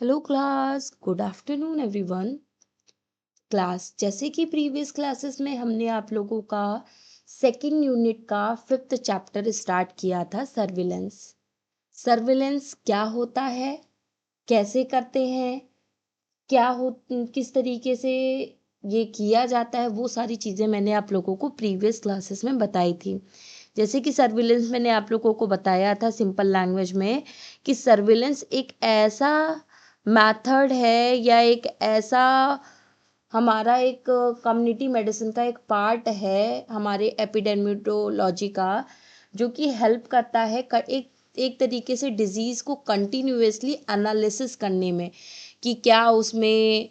Hello class, good afternoon everyone. Class, जैसे कि previous classes में हमने आप लोगों का सेकंड यूनिट का 5th चैप्टर स्टार्ट किया था, सर्विलेंस। सर्विलेंस क्या होता है, कैसे करते हैं, क्या हो, किस तरीके से ये किया जाता है, वो सारी चीज़ें मैंने आप लोगों को प्रीवियस क्लासेस में बताई थी। जैसे कि सर्विलेंस मैंने आप लोगों को बताया था सिंपल लैंग्वेज में कि सर्विलेंस एक ऐसा मेथड है या एक ऐसा हमारा एक कम्युनिटी मेडिसिन का एक पार्ट है हमारे एपिडेमियोलॉजी का, जो कि हेल्प करता है एक तरीके से डिजीज़ को कंटिन्यूअसली एनालिसिस करने में कि क्या उसमें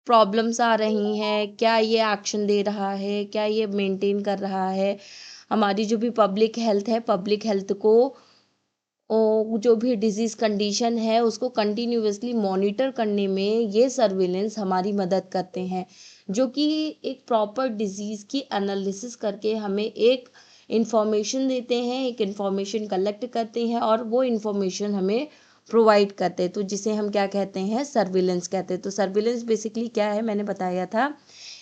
प्रॉब्लम्स आ रही हैं, क्या ये एक्शन दे रहा है, क्या ये मेंटेन कर रहा है। हमारी जो भी पब्लिक हेल्थ है, पब्लिक हेल्थ को जो भी डिजीज़ कंडीशन है उसको कंटिन्यूअसली मॉनिटर करने में ये सर्विलेंस हमारी मदद करते हैं, जो कि एक प्रॉपर डिजीज़ की एनालिसिस करके हमें एक इंफॉर्मेशन देते हैं, एक इंफॉर्मेशन कलेक्ट करते हैं और वो इंफॉर्मेशन हमें प्रोवाइड करते हैं, तो जिसे हम क्या कहते हैं, सर्विलेंस कहते हैं। तो सर्विलेंस बेसिकली क्या है, मैंने बताया था,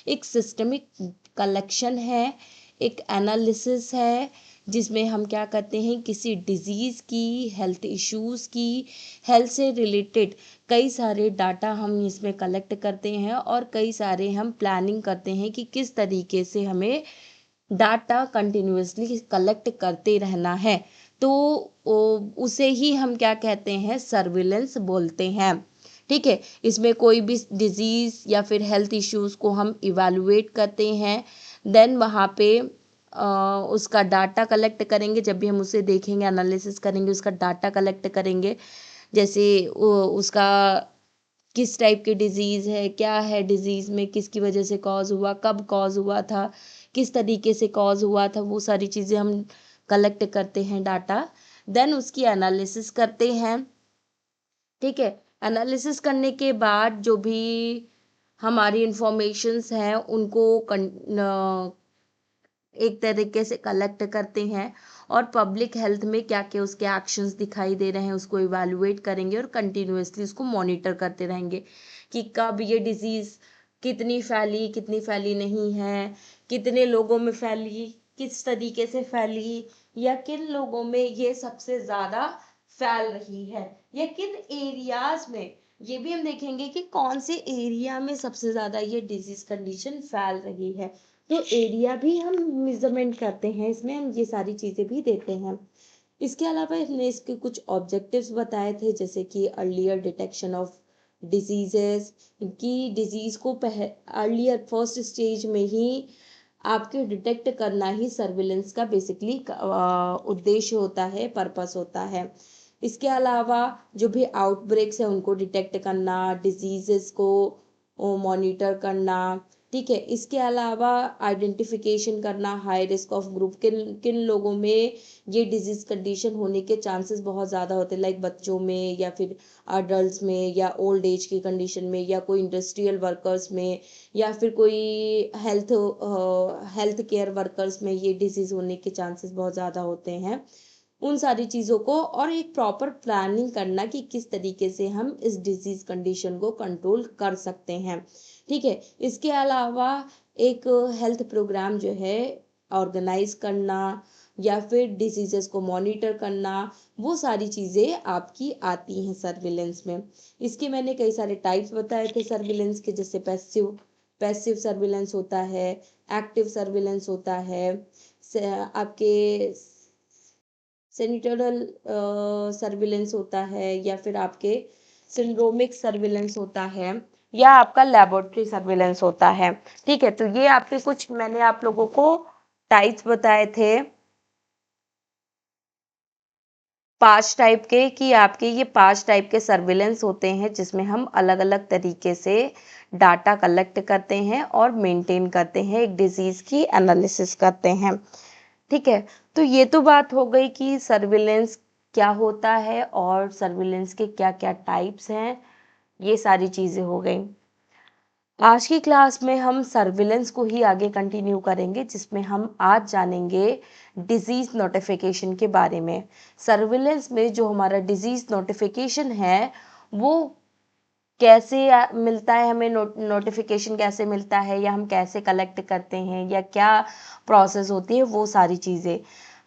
एक सिस्टमिक कलेक्शन है, एक एनालिसिस है, जिसमें हम क्या करते हैं, किसी डिजीज़ की, हेल्थ इश्यूज़ की, हेल्थ से रिलेटेड कई सारे डाटा हम इसमें कलेक्ट करते हैं और कई सारे हम प्लानिंग करते हैं कि किस तरीके से हमें डाटा कंटिन्यूअसली कलेक्ट करते रहना है। तो उसे ही हम क्या कहते हैं, सर्विलेंस बोलते हैं। ठीक है, इसमें कोई भी डिजीज़ या फिर हेल्थ इश्यूज़ को हम इवैल्यूएट करते हैं, देन वहाँ पे उसका डाटा कलेक्ट करेंगे। जब भी हम उसे देखेंगे, एनालिसिस करेंगे, उसका डाटा कलेक्ट करेंगे, जैसे उसका किस टाइप की डिजीज़ है, क्या है डिजीज़ में, किसकी वजह से कॉज हुआ, कब कॉज हुआ था, किस तरीके से कॉज हुआ था, वो सारी चीज़ें हम कलेक्ट करते हैं डाटा। देन उसकी एनालिसिस करते हैं। ठीक है, एनालिसिस करने के बाद जो भी हमारी इंफॉर्मेशंस हैं उनको एक तरीके से कलेक्ट करते हैं और पब्लिक हेल्थ में क्या क्या उसके एक्शंस दिखाई दे रहे हैं उसको इवैल्यूएट करेंगे और कंटिन्यूअसली उसको मॉनिटर करते रहेंगे कि कब ये डिजीज़ कितनी फैली नहीं है, कितने लोगों में फैली, किस तरीके से फैली, या किन लोगों में ये सबसे ज़्यादा फैल रही है, या किन एरियाज में। ये भी हम देखेंगे कि कौन से एरिया में सबसे ज़्यादा ये डिजीज़ कंडीशन फैल रही है, तो एरिया भी हम मेजरमेंट करते हैं, इसमें हम ये सारी चीज़ें भी देते हैं। इसके अलावा हमने इसके कुछ ऑब्जेक्टिव्स बताए थे, जैसे कि अर्लियर डिटेक्शन ऑफ डिजीजेस, कि डिजीज़ को अर्लियर फर्स्ट स्टेज में ही आपके डिटेक्ट करना ही सर्विलेंस का बेसिकली उद्देश्य होता है, पर्पस होता है। इसके अलावा जो भी आउटब्रेक्स है उनको डिटेक्ट करना, डिजीजेस को मॉनिटर करना। ठीक है, इसके अलावा आइडेंटिफिकेशन करना हाई रिस्क ऑफ ग्रुप, किन किन लोगों में ये डिजीज कंडीशन होने के चांसेस बहुत ज़्यादा होते हैं, लाइक बच्चों में या फिर अडल्ट में या ओल्ड एज की कंडीशन में या कोई इंडस्ट्रियल वर्कर्स में या फिर कोई हेल्थ हेल्थ केयर वर्कर्स में ये डिजीज़ होने के चांसेस बहुत ज़्यादा होते हैं। उन सारी चीज़ों को और एक प्रॉपर प्लानिंग करना कि किस तरीके से हम इस डिजीज़ कंडीशन को कंट्रोल कर सकते हैं। ठीक है, इसके अलावा एक हेल्थ प्रोग्राम जो है ऑर्गेनाइज करना या फिर डिजीज़ेस को मॉनिटर करना, वो सारी चीज़ें आपकी आती हैं सर्विलेंस में। इसके मैंने कई सारे टाइप्स बताए थे सर्विलेंस के, जैसे पैसिव सर्विलेंस होता है, एक्टिव सर्विलेंस होता है, आपके सेनिटोरल सर्विलेंस होता है, या फिर आपके सिंड्रोमिक सर्विलेंस होता है, या आपका लेबोरेटरी सर्विलेंस होता है। ठीक है, तो ये आपके कुछ मैंने आप लोगों को टाइप्स बताए थे 5 टाइप के, कि आपके ये 5 टाइप के सर्विलेंस होते हैं जिसमें हम अलग अलग तरीके से डाटा कलेक्ट करते हैं और मेंटेन करते हैं, एक डिजीज़ की एनालिसिस करते हैं। ठीक है, तो ये तो बात हो गई कि सर्विलेंस क्या होता है और सर्विलेंस के क्या क्या टाइप्स हैं, ये सारी चीज़ें हो गई। आज की क्लास में हम सर्विलेंस को ही आगे कंटिन्यू करेंगे, जिसमें हम आज जानेंगे डिजीज नोटिफिकेशन के बारे में। सर्विलेंस में जो हमारा डिजीज नोटिफिकेशन है वो कैसे मिलता है, हमें नोटिफिकेशन कैसे मिलता है, या हम कैसे कलेक्ट करते हैं, या क्या प्रोसेस होती है, वो सारी चीज़ें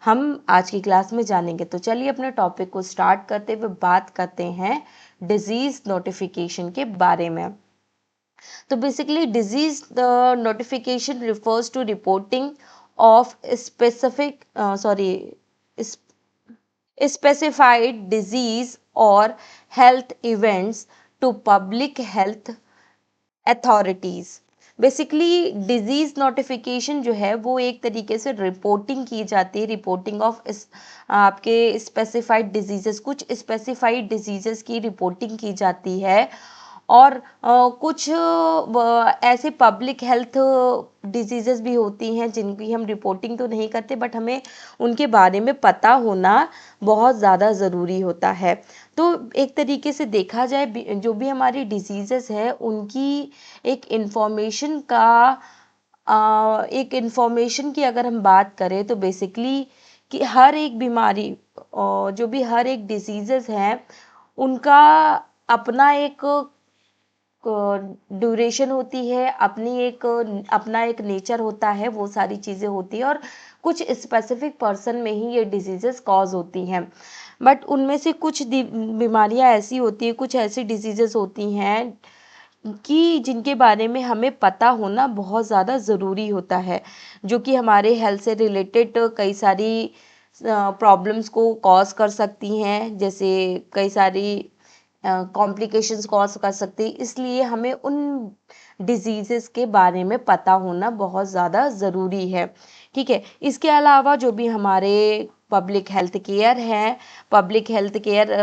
हम आज की क्लास में जानेंगे। तो चलिए अपने टॉपिक को स्टार्ट करते हुए बात करते हैं डिजीज नोटिफिकेशन के बारे में। तो basically disease notification refers to reporting of specified disease or health events to public health authorities। Basically disease notification जो है वो एक तरीके से रिपोर्टिंग की जाती है, रिपोर्टिंग ऑफ आपके स्पेसिफाइड डिजीजेस, कुछ स्पेसिफाइड डिजीजेस की रिपोर्टिंग की जाती है। और कुछ ऐसे पब्लिक हेल्थ डिजीजेस भी होती हैं जिनकी हम रिपोर्टिंग तो नहीं करते, बट हमें उनके बारे में पता होना बहुत ज़्यादा ज़रूरी होता है। तो एक तरीके से देखा जाए, जो भी हमारी डिजीजेस है उनकी एक इंफॉर्मेशन की अगर हम बात करें तो बेसिकली कि हर एक बीमारी, जो भी हर एक डिजीजेस हैं उनका अपना एक ड्यूरेशन होती है, अपना एक नेचर होता है, वो सारी चीज़ें होती है, और कुछ स्पेसिफिक पर्सन में ही ये डिजीजेस कॉज होती हैं। बट उनमें से कुछ बीमारियां ऐसी होती हैं, कुछ ऐसी डिजीजेस होती हैं कि जिनके बारे में हमें पता होना बहुत ज़्यादा ज़रूरी होता है, जो कि हमारे हेल्थ से रिलेटेड कई सारी प्रॉब्लम्स को कॉज कर सकती हैं, जैसे कई सारी कॉम्प्लिकेशंस कॉज कर सकती है। इसलिए हमें उन डिजीज़ेस के बारे में पता होना बहुत ज़्यादा ज़रूरी है। ठीक है, इसके अलावा जो भी हमारे पब्लिक हेल्थ केयर है, पब्लिक हेल्थ केयर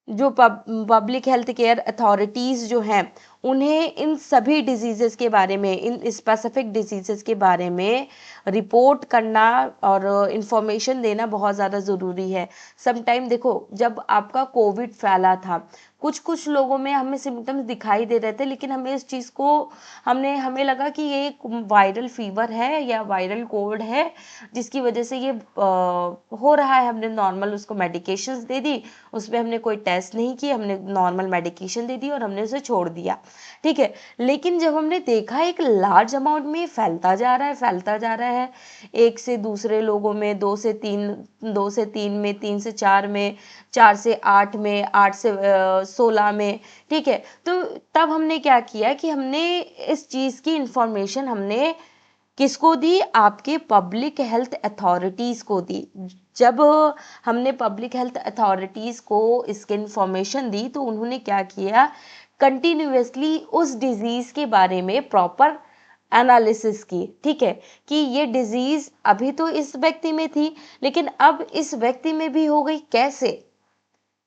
जो पब्लिक हेल्थ केयर अथॉरिटीज़ जो हैं उन्हें इन सभी डिजीज़ेस के बारे में, इन स्पेसिफिक डिजीज़ेस के बारे में रिपोर्ट करना और इंफॉर्मेशन देना बहुत ज़्यादा ज़रूरी है। समटाइम देखो, जब आपका कोविड फैला था, कुछ कुछ लोगों में हमें सिम्टम्स दिखाई दे रहे थे, लेकिन हमें इस चीज़ को हमें लगा कि ये एक वायरल फीवर है या वायरल कोविड है, जिसकी वजह से ये हो रहा है। हमने नॉर्मल उसको मेडिकेशंस दे दी, उसमें हमने कोई टेस्ट नहीं किया, हमने नॉर्मल मेडिकेशन दे दी और हमने उसे छोड़ दिया। ठीक है, लेकिन जब हमने देखा एक लार्ज अमाउंट में फैलता जा रहा है, एक से दूसरे लोगों में, 2 से 3 में, 3 से 4 में, 4 से 8 में, 8 से 16 में। ठीक है, तो तब हमने क्या किया कि हमने इस चीज़ की इंफॉर्मेशन हमने किसको दी? आपके पब्लिक हेल्थ अथॉरिटीज़ को दी। जब हमने पब्लिक हेल्थ अथॉरिटीज़ को इसकी इंफॉर्मेशन दी तो उन्होंने क्या किया, कंटिन्यूअसली उस डिजीज़ के बारे में प्रॉपर एनालिसिस की। ठीक है, कि ये डिजीज़ अभी तो इस व्यक्ति में थी, लेकिन अब इस व्यक्ति में भी हो गई, कैसे,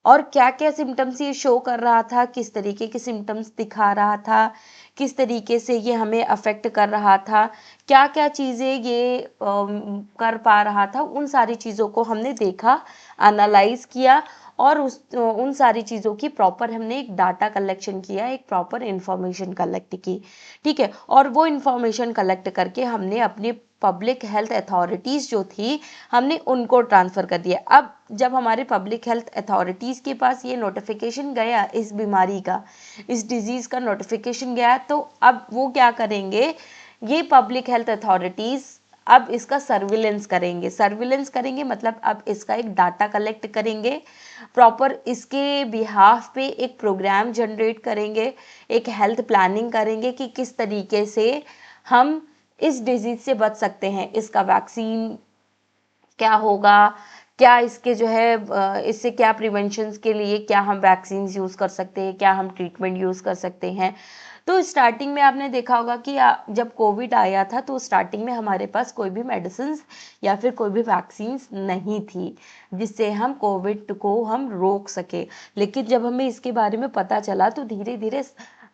और क्या क्या सिम्टम्स ये शो कर रहा था, किस तरीके के सिम्टम्स दिखा रहा था, किस तरीके से ये हमें अफेक्ट कर रहा था, क्या क्या चीज़ें ये कर पा रहा था, उन सारी चीज़ों को हमने देखा, एनालाइज किया, और उन सारी चीज़ों की प्रॉपर हमने एक डाटा कलेक्शन किया, एक प्रॉपर इंफॉर्मेशन कलेक्ट की। ठीक है, और वो इंफॉर्मेशन कलेक्ट करके हमने अपनी पब्लिक हेल्थ अथॉरिटीज़ जो थी, हमने उनको ट्रांसफ़र कर दिया। अब जब हमारे पब्लिक हेल्थ अथॉरिटीज़ के पास ये नोटिफिकेशन गया, इस बीमारी का, इस डिजीज़ का नोटिफिकेशन गया, तो अब वो क्या करेंगे, ये पब्लिक हेल्थ अथॉरिटीज़ अब इसका सर्विलेंस करेंगे, मतलब अब इसका एक डाटा कलेक्ट करेंगे, प्रॉपर इसके बिहाफ पे एक प्रोग्राम जनरेट करेंगे, एक हेल्थ प्लानिंग करेंगे कि किस तरीके से हम इस डिजीज़ से बच सकते हैं, इसका वैक्सीन क्या होगा, क्या इसके जो है इससे क्या प्रिवेंशन के लिए क्या हम वैक्सीन यूज़ कर सकते हैं, क्या हम ट्रीटमेंट यूज़ कर सकते हैं। तो स्टार्टिंग में आपने देखा होगा कि जब कोविड आया था तो स्टार्टिंग में हमारे पास कोई भी मेडिसिन या फिर कोई भी वैक्सीन नहीं थी जिससे हम कोविड को हम रोक सके। लेकिन जब हमें इसके बारे में पता चला तो धीरे धीरे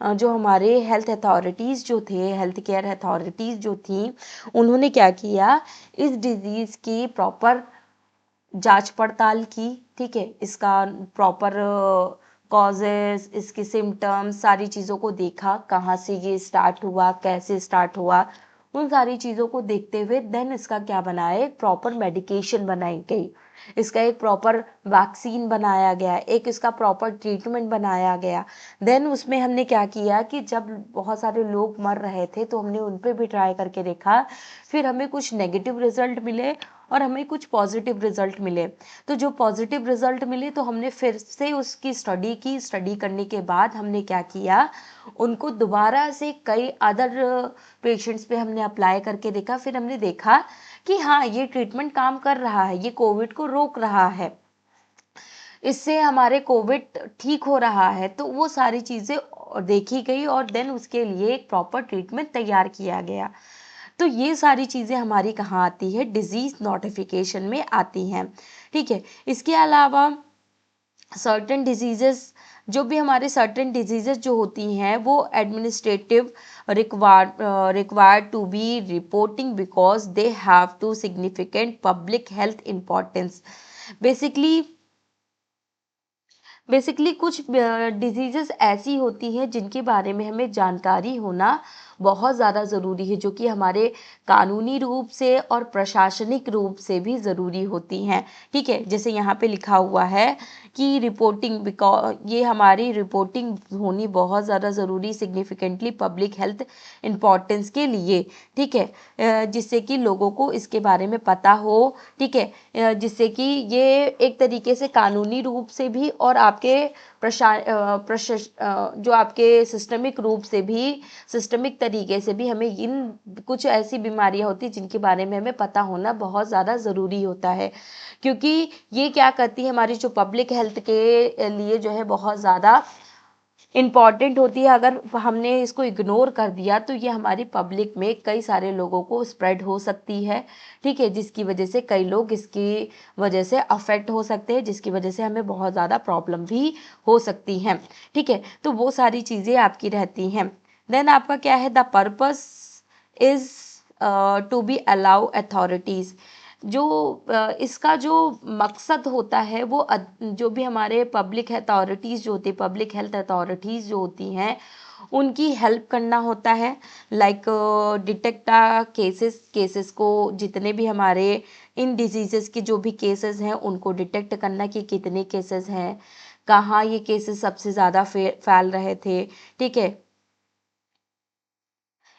जो हमारे हेल्थ अथॉरिटीज़ जो थे, हेल्थ केयर अथॉरिटीज़ जो थी, उन्होंने क्या किया, इस डिज़ीज़ की प्रॉपर जांच पड़ताल की। ठीक है, इसका प्रॉपर कॉजेस, इसके सिम्टम्स, सारी चीज़ों को देखा, कहाँ से ये स्टार्ट हुआ, कैसे स्टार्ट हुआ, उन सारी चीज़ों को देखते हुए देन इसका क्या बनाया, एक प्रॉपर मेडिकेशन बनाई गई, इसका एक प्रॉपर वैक्सीन बनाया गया, एक इसका प्रॉपर ट्रीटमेंट बनाया गया। देन उसमें हमने क्या किया कि जब बहुत सारे लोग मर रहे थे तो हमने उन पे भी ट्राई करके देखा, फिर हमें कुछ नेगेटिव रिजल्ट मिले और हमें कुछ पॉजिटिव रिजल्ट मिले। तो जो पॉजिटिव रिजल्ट मिले तो हमने फिर से उसकी स्टडी की, स्टडी करने के बाद हमने क्या किया, उनको दोबारा से कई अदर पेशेंट्स पे हमने अप्लाई करके देखा, फिर हमने देखा कि हाँ ये ट्रीटमेंट काम कर रहा है, ये कोविड को रोक रहा है, इससे हमारे कोविड ठीक हो रहा है। तो वो सारी चीज़ें देखी गई और देन उसके लिए एक प्रॉपर ट्रीटमेंट तैयार किया गया। तो ये सारी चीज़ें हमारी कहाँ आती है, डिजीज नोटिफिकेशन में आती हैं। ठीक है, इसके अलावा सर्टेन डिजीजेस, जो भी हमारे सर्टेन डिजीजेस जो होती हैं वो administrative required to be reporting because they have to significant public health importance. Basically कुछ डिजीजेस ऐसी होती हैं जिनके बारे में हमें जानकारी होना बहुत ज़्यादा ज़रूरी है, जो कि हमारे कानूनी रूप से और प्रशासनिक रूप से भी ज़रूरी होती हैं। ठीक है, जैसे यहाँ पे लिखा हुआ है कि रिपोर्टिंग, बिकॉज ये हमारी रिपोर्टिंग होनी बहुत ज़्यादा ज़रूरी, सिग्निफिकेंटली पब्लिक हेल्थ इम्पॉर्टेंस के लिए। ठीक है, जिससे कि लोगों को इसके बारे में पता हो। ठीक है, जिससे कि ये एक तरीके से कानूनी रूप से भी और आपके जो आपके सिस्टमिक रूप से भी, सिस्टमिक तरीके से भी हमें इन कुछ ऐसी बीमारियां होती जिनके बारे में हमें पता होना बहुत ज़्यादा ज़रूरी होता है, क्योंकि ये क्या करती है, हमारी जो पब्लिक हेल्थ के लिए जो है बहुत ज़्यादा इम्पॉर्टेंट होती है। अगर हमने इसको इग्नोर कर दिया तो ये हमारी पब्लिक में कई सारे लोगों को स्प्रेड हो सकती है। ठीक है, जिसकी वजह से कई लोग इसकी वजह से अफेक्ट हो सकते हैं, जिसकी वजह से हमें बहुत ज़्यादा प्रॉब्लम भी हो सकती हैं। ठीक है, तो वो सारी चीज़ें आपकी रहती हैं। देन आपका क्या है, the purpose is to be allow authorities, जो इसका जो मकसद होता है वो जो भी हमारे पब्लिक अथॉरिटीज़ जो होती है, पब्लिक हेल्थ अथॉरिटीज़ जो होती हैं, उनकी हेल्प करना होता है। लाइक डिटेक्ट केसेस को, जितने भी हमारे इन डिजीज़ेस के जो भी केसेस हैं उनको डिटेक्ट करना कि कितने केसेस हैं, कहाँ ये केसेस सबसे ज़्यादा फैल रहे थे। ठीक है,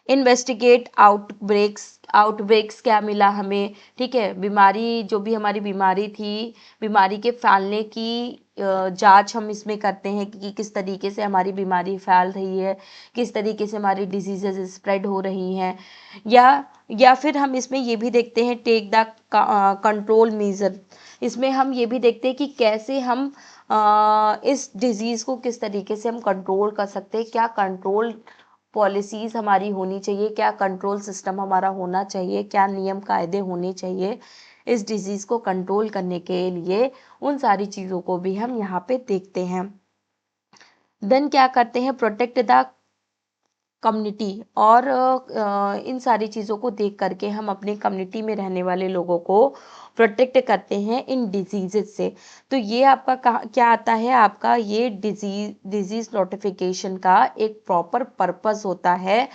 इन्वेस्टिगेट आउटब्रेक्स क्या मिला हमें। ठीक है, बीमारी जो भी हमारी बीमारी थी, बीमारी के फैलने की जांच हम इसमें करते हैं कि किस तरीके से हमारी बीमारी फैल रही है, किस तरीके से हमारी डिजीजेज स्प्रेड हो रही हैं, या फिर हम इसमें ये भी देखते हैं टेक द कंट्रोल मेजर। इसमें हम ये भी देखते हैं कि कैसे हम इस डिजीज़ को किस तरीके से हम कंट्रोल कर सकते हैं, क्या कंट्रोल पॉलिसीज़ हमारी होनी चाहिए, क्या कंट्रोल सिस्टम हमारा होना चाहिए, क्या नियम कायदे होने चाहिए इस डिज़ीज़ को कंट्रोल करने के लिए। उन सारी चीज़ों को भी हम यहाँ पे देखते हैं। देन क्या करते हैं, प्रोटेक्ट द कम्युनिटी, और इन सारी चीज़ों को देख करके हम अपने कम्युनिटी में रहने वाले लोगों को प्रोटेक्ट करते हैं इन डिजीज़ से। तो ये आपका क्या आता है, आपका ये डिजीज़ नोटिफिकेशन का एक प्रॉपर पर्पस होता है,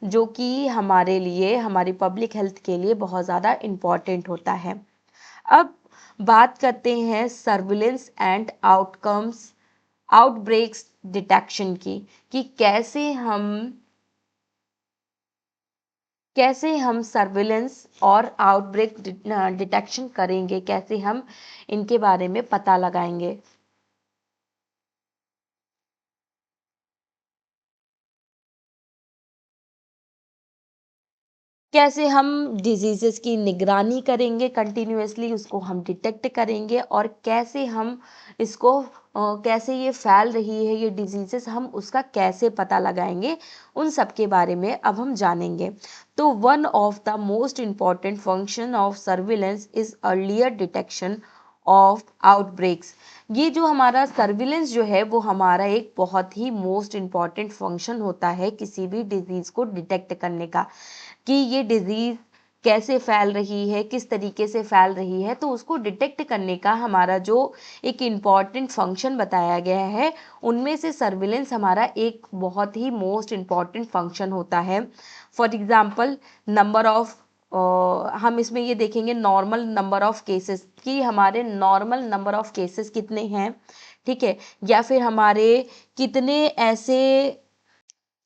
जो कि हमारे लिए, हमारी पब्लिक हेल्थ के लिए बहुत ज़्यादा इम्पॉर्टेंट होता है। अब बात करते हैं सर्विलेंस एंड आउटब्रेक्स डिटेक्शन की, कि कैसे हम सर्विलेंस और आउटब्रेक डिटेक्शन करेंगे, कैसे हम इनके बारे में पता लगाएंगे। कैसे हम डिजीज़ेस की निगरानी करेंगे, कंटिन्यूअसली उसको हम डिटेक्ट करेंगे, और कैसे हम इसको कैसे ये फैल रही है ये डिजीज़ेस, हम उसका कैसे पता लगाएंगे, उन सब के बारे में अब हम जानेंगे। तो one of the most important function of surveillance is earlier detection of outbreaks. ये जो हमारा सर्विलेंस जो है वो हमारा एक बहुत ही मोस्ट इम्पॉर्टेंट फंक्शन होता है किसी भी डिजीज़ को डिटेक्ट करने का, कि ये डिजीज़ कैसे फैल रही है, किस तरीके से फैल रही है, तो उसको डिटेक्ट करने का हमारा जो एक इम्पॉर्टेंट फंक्शन बताया गया है, उनमें से सर्विलेंस हमारा एक बहुत ही मोस्ट इम्पॉर्टेंट फंक्शन होता है। फॉर एग्जाम्पल नंबर ऑफ, हम इसमें ये देखेंगे नॉर्मल नंबर ऑफ केसेस, कि हमारे नॉर्मल नंबर ऑफ केसेस कितने हैं, ठीक है, या फिर हमारे कितने ऐसे,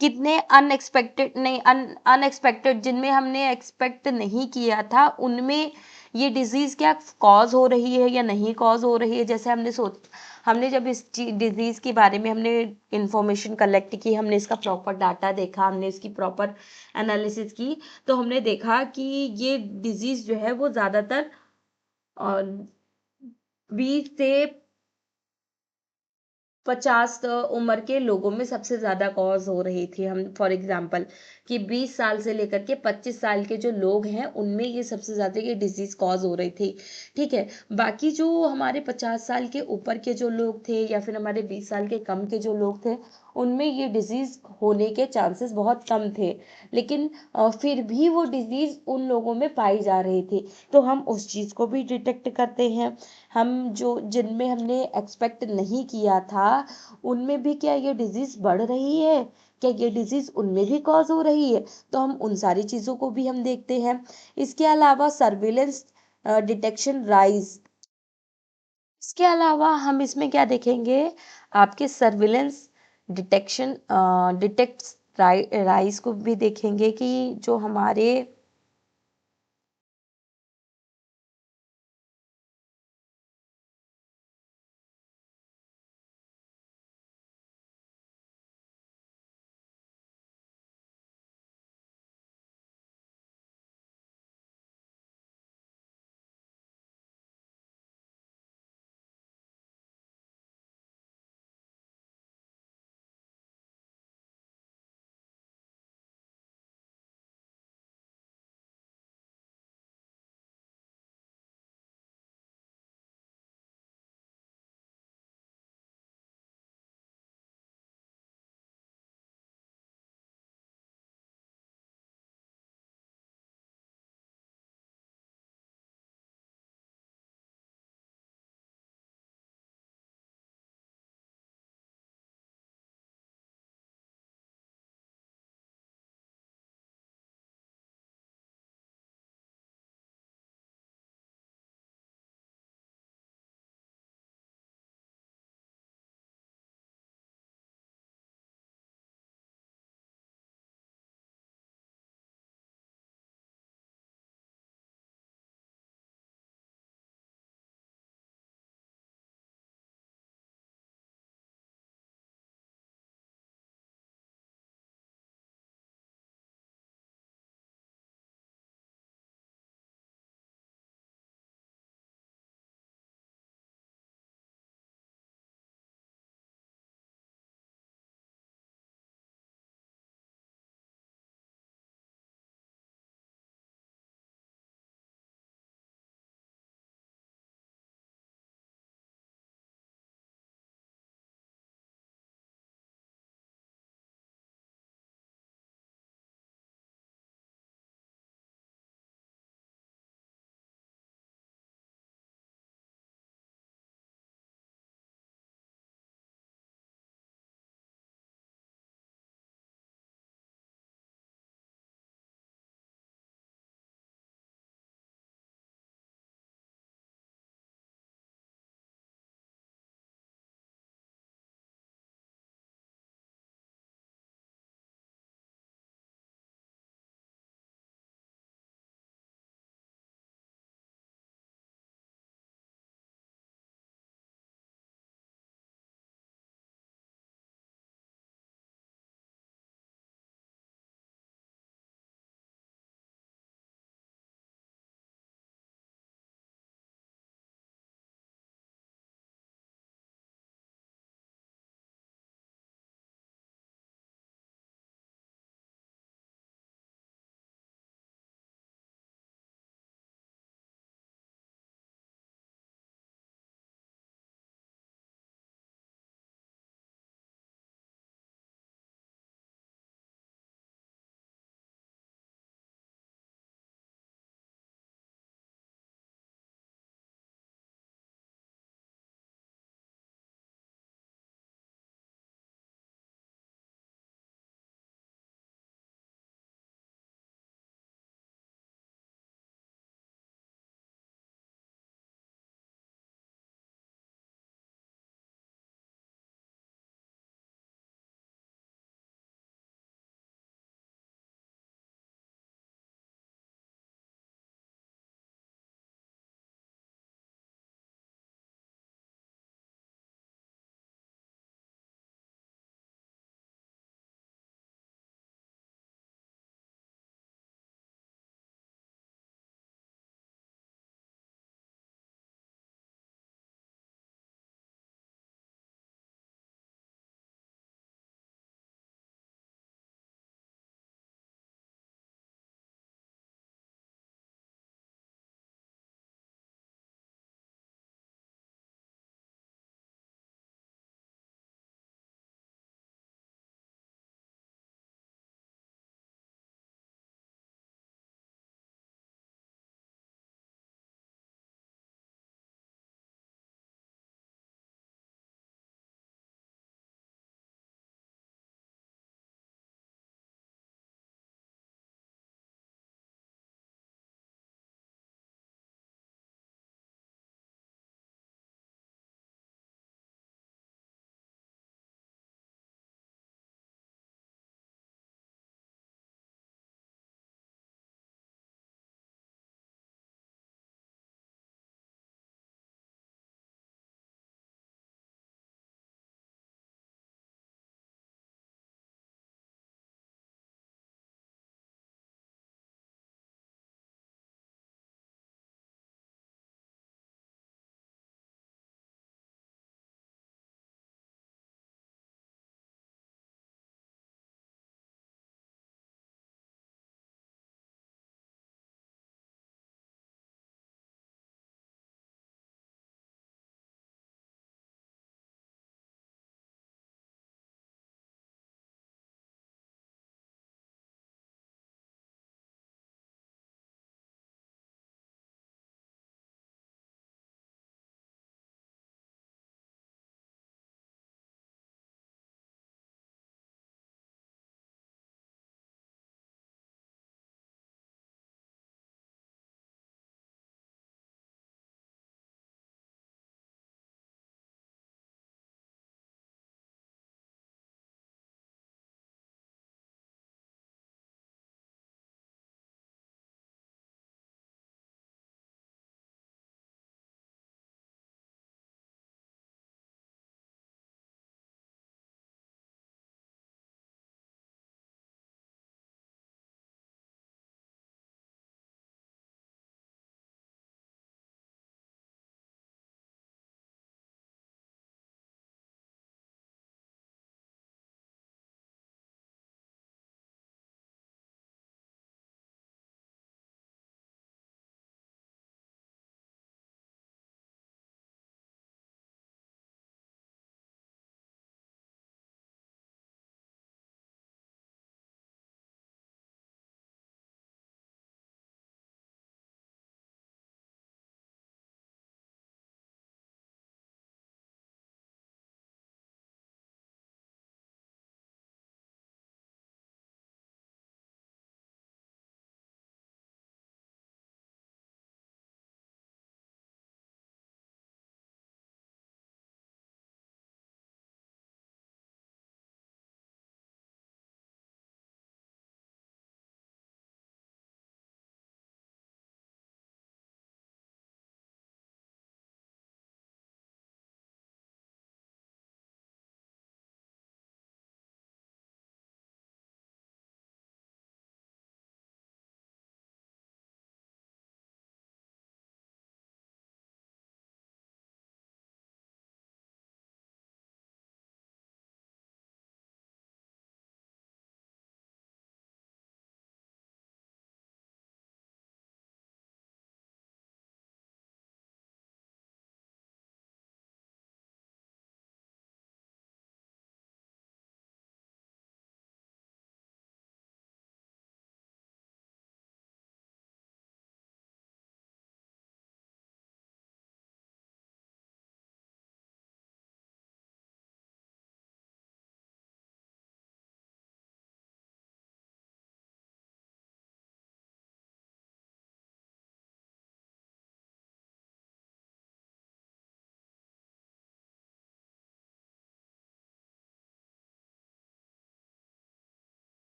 कितने अनएक्सपेक्टेड नहीं अनएक्सपेक्टेड जिनमें हमने एक्सपेक्ट नहीं किया था, उनमें ये डिजीज क्या कॉज हो रही है या नहीं कॉज हो रही है। जैसे हमने जब इस डिजीज के बारे में हमने इंफॉर्मेशन कलेक्ट की, हमने इसका प्रॉपर डाटा देखा, हमने इसकी प्रॉपर एनालिसिस की, तो हमने देखा कि ये डिजीज जो है वो ज़्यादातर 20 से 50 उम्र के लोगों में सबसे ज़्यादा कॉज हो रही थी। हम फॉर एग्जांपल कि 20 साल से लेकर के 25 साल के जो लोग हैं, उनमें ये सबसे ज़्यादा ये डिजीज़ कॉज हो रही थी, ठीक है। बाकी जो हमारे 50 साल के ऊपर के जो लोग थे या फिर हमारे 20 साल के कम के जो लोग थे, उनमें ये डिजीज़ होने के चांसेस बहुत कम थे, लेकिन फिर भी वो डिजीज़ उन लोगों में पाई जा रही थी। तो हम उस चीज़ को भी डिटेक्ट करते हैं। हम जो जिनमें हमने एक्सपेक्ट नहीं किया था, उनमें भी क्या ये डिजीज़ बढ़ रही है, क्या ये डिजीज़ उनमें भी कॉज हो रही है, तो हम उन सारी चीज़ों को भी हम देखते हैं। इसके अलावा सर्विलेंस डिटेक्शन राइज, इसके अलावा हम इसमें क्या देखेंगे, आपके सर्विलेंस डिटेक्शन डिटेक्ट्स राइज को भी देखेंगे कि जो हमारे